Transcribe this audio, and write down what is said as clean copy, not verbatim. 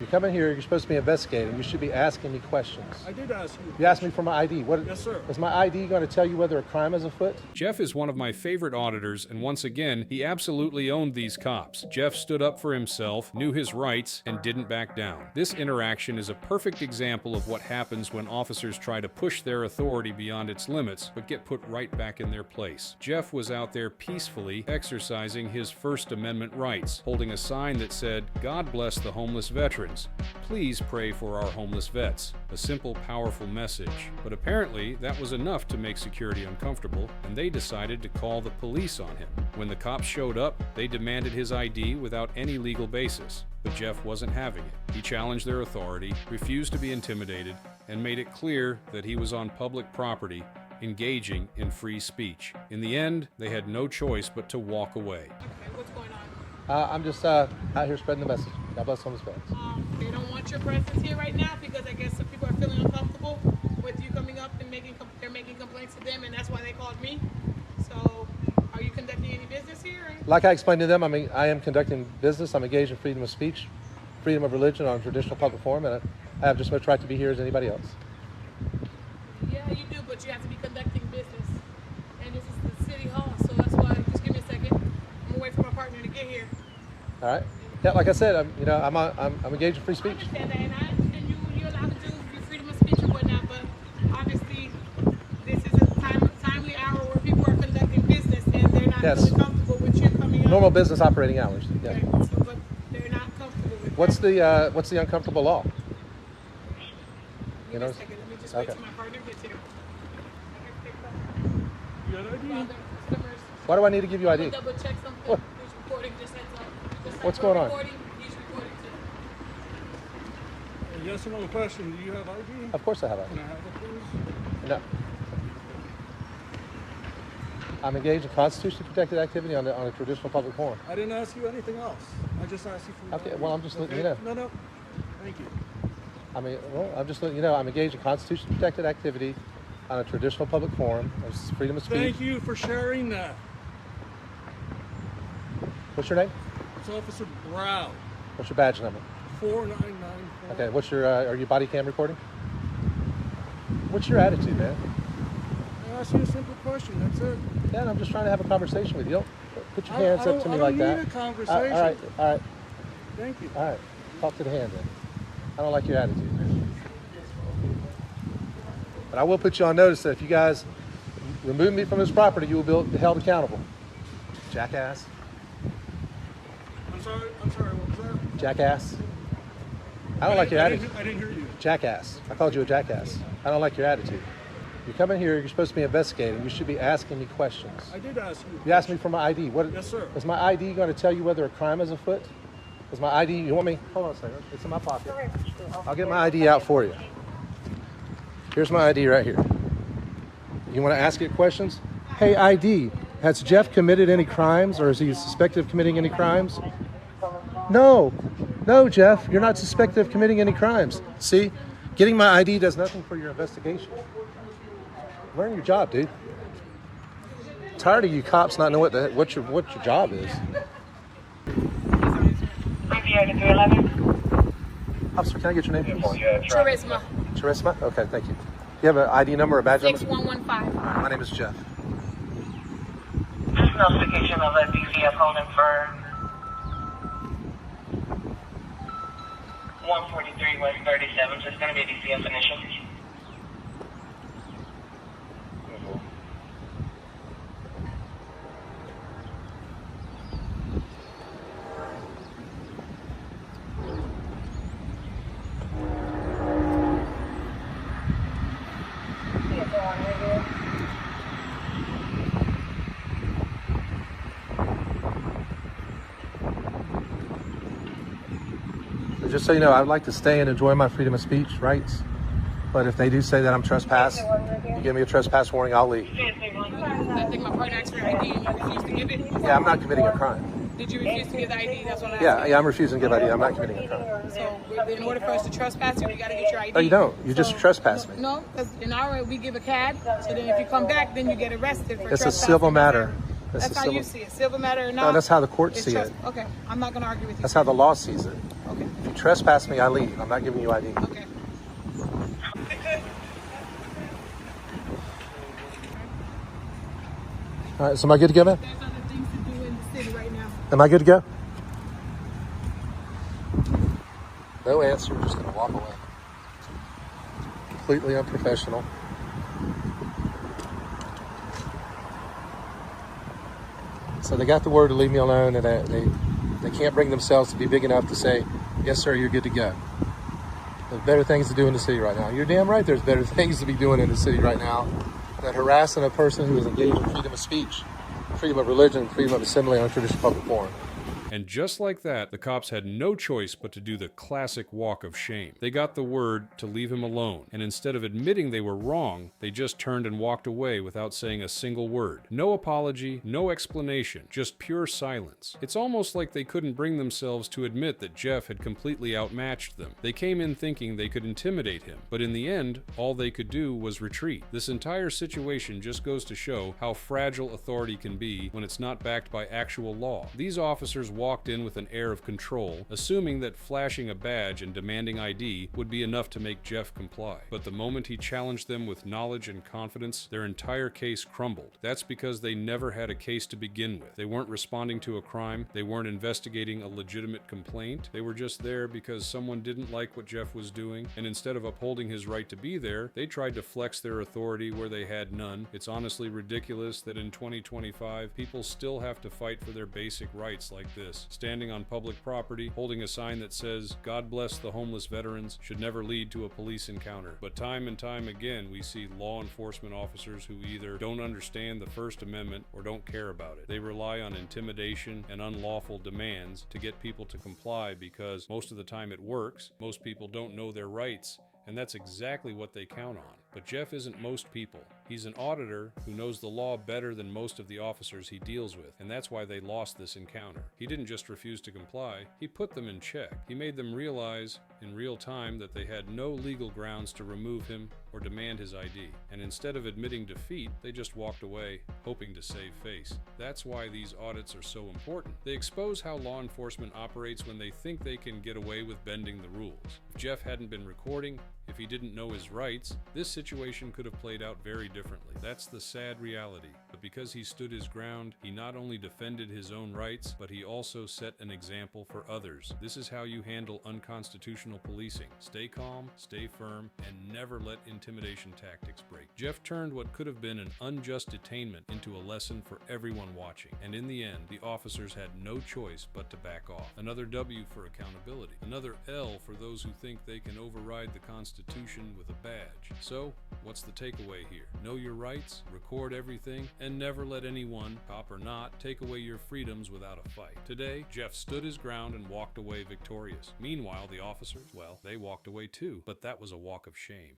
come in here, you're supposed to be investigating. You should be asking me questions. I did ask you. You asked me for my ID. What? Yes, sir. Is my ID going to tell you whether a crime is afoot? Jeff is one of my favorite auditors, and once again, he absolutely owned these cops. Jeff stood up for himself, knew his rights, and didn't back down. This interaction is a perfect example of what happens when officers try to push their authority beyond its limits, but get put right back in their place. Jeff was out there peacefully exercising his First Amendment rights, holding a sign that said, "God bless the homeless veterans. Please pray for our homeless vets." A simple, powerful message. But apparently, that was enough to make security uncomfortable, and they decided to call the police on him. When the cops showed up, they demanded his ID without any legal basis. But Jeff wasn't having it. He challenged their authority, refused to be intimidated, and made it clear that he was on public property, engaging in free speech. In the end, they had no choice but to walk away. Okay, what's going on? I'm just out here spreading the message. God bless homeless vets. They don't want your presence here right now because I guess some people are feeling uncomfortable with you coming up and they're making complaints to them, and that's why they called me. So, are you conducting any business here? Like I explained to them, I am conducting business. I'm engaged in freedom of speech, freedom of religion on a traditional public forum, and I have just as much right to be here as anybody else. Yeah, you do, but you have to be conducting business. And this is the city hall, so that's why, just give me a second. I'm gonna wait for my partner to get here. All right. Yeah, like I said, I'm engaged in free I speech. understand that, and you're allowed to do your freedom of speech and whatnot, but obviously this is a timely hour where people are conducting business and they're not really comfortable with you coming up. Normal business operating hours. Yeah. Okay, so, but they're not comfortable with What's that. the uncomfortable law? Give me a second. Let me just wait till my partner gets here. You got ID? Why do I need to give you ID? Double check something. What? He's recording. Just heads up. Just What's like we're going on? recording, he's recording too. A yes or no question. Do you have ID? Of course I have ID. Can I have it, please? No. I'm engaged in constitutionally protected activity on a traditional public forum. I didn't ask you anything else. I just asked you for your Okay, ID. well, I'm just letting you know. No. Thank you. I'm just letting you know I'm engaged in constitutionally protected activity on a traditional public forum. There's freedom of speech. Thank you for sharing that. What's your name? It's Officer Brown. What's your badge number? 4994. Okay, what's your, are you body cam recording? What's your attitude, man? I asked you a simple question. That's it. Yeah, and I'm just trying to have a conversation with you. Don't put your hands up to me like that. I don't need a conversation. All right. Thank you. All right. Talk to the hand then. I don't like your attitude, man. But I will put you on notice that if you guys remove me from this property, you will be held accountable. Jackass. I'm sorry. What was that? Jackass. I don't like your attitude. I didn't hear you. Jackass. I called you a jackass. I don't like your attitude. You come in here, you're supposed to be investigating. You should be asking me questions. I did ask you. You asked me for my ID. What? Yes, sir. Is my ID going to tell you whether a crime is afoot? Is my ID, you want me? Hold on a second. It's in my pocket. I'll get my ID out for you. Here's my ID right here. You want to ask it questions? Hey, ID, has Jeff committed any crimes, or is he suspected of committing any crimes? No, Jeff, you're not suspected of committing any crimes. See, getting my ID does nothing for your investigation. Learn your job, dude. I'm tired of you cops not knowing what your job is. Officer, can I get your name, please? Charisma. Charisma? Okay, thank you. You have an ID number or a badge number? 6115. All right, my name is Jeff. This notification of a DCF holding for 143 West 37, so it's going to be a DCF initial. Just so you know, I would like to stay and enjoy my freedom of speech rights. But if they do say that I'm trespassing, you give me a trespass warning, I'll leave. I think my partner asked for ID and you refused to give it. Yeah, I'm not committing a crime. Did you refuse to give the ID? That's what I asked. Yeah, I'm refusing to give ID. I'm not committing a crime. So in order for us to trespass you, we got to get your ID. No, you don't. You just trespass me. No, because in our we give a CAD. So then if you come back, then you get arrested for It's a trespassing. civil matter. That's how you see it. Civil matter or not. No, that's how the courts see it. Okay, I'm not going to argue with you. That's how the law sees it. Okay. If you trespass me, I leave. I'm not giving you ID. Okay. All right, so am I good to go, man? There's other things to do in the city right now. Am I good to go? No answer, just gonna walk away. Completely unprofessional. So they got the word to leave me alone, and they can't bring themselves to be big enough to say, yes, sir, you're good to go. There's better things to do in the city right now. You're damn right there's better things to be doing in the city right now than harassing a person who is engaged in freedom of speech, freedom of religion, freedom of assembly on a traditional public forum. And just like that, the cops had no choice but to do the classic walk of shame. They got the word to leave him alone, and instead of admitting they were wrong, they just turned and walked away without saying a single word. No apology, no explanation, just pure silence. It's almost like they couldn't bring themselves to admit that Jeff had completely outmatched them. They came in thinking they could intimidate him, but in the end, all they could do was retreat. This entire situation just goes to show how fragile authority can be when it's not backed by actual law. These officers walked in with an air of control, assuming that flashing a badge and demanding ID would be enough to make Jeff comply. But the moment he challenged them with knowledge and confidence, their entire case crumbled. That's because they never had a case to begin with. They weren't responding to a crime, they weren't investigating a legitimate complaint, they were just there because someone didn't like what Jeff was doing, and instead of upholding his right to be there, they tried to flex their authority where they had none. It's honestly ridiculous that in 2025, people still have to fight for their basic rights like this. Standing on public property, holding a sign that says, "God bless the homeless veterans," should never lead to a police encounter. But time and time again, we see law enforcement officers who either don't understand the First Amendment or don't care about it. They rely on intimidation and unlawful demands to get people to comply because most of the time it works. Most people don't know their rights, and that's exactly what they count on. But Jeff isn't most people. He's an auditor who knows the law better than most of the officers he deals with, and that's why they lost this encounter. He didn't just refuse to comply, he put them in check. He made them realize in real time that they had no legal grounds to remove him or demand his ID. And instead of admitting defeat, they just walked away, hoping to save face. That's why these audits are so important. They expose how law enforcement operates when they think they can get away with bending the rules. If Jeff hadn't been recording, if he didn't know his rights, this situation could have played out very differently. That's the sad reality. But because he stood his ground, he not only defended his own rights, but he also set an example for others. This is how you handle unconstitutional policing. Stay calm, stay firm, and never let intimidation tactics break. Jeff turned what could have been an unjust detainment into a lesson for everyone watching. And in the end, the officers had no choice but to back off. Another W for accountability. Another L for those who think they can override the Constitution with a badge. So, what's the takeaway here? Know your rights, record everything, and never let anyone, cop or not, take away your freedoms without a fight. Today, Jeff stood his ground and walked away victorious. Meanwhile, the officers, well, they walked away too, but that was a walk of shame.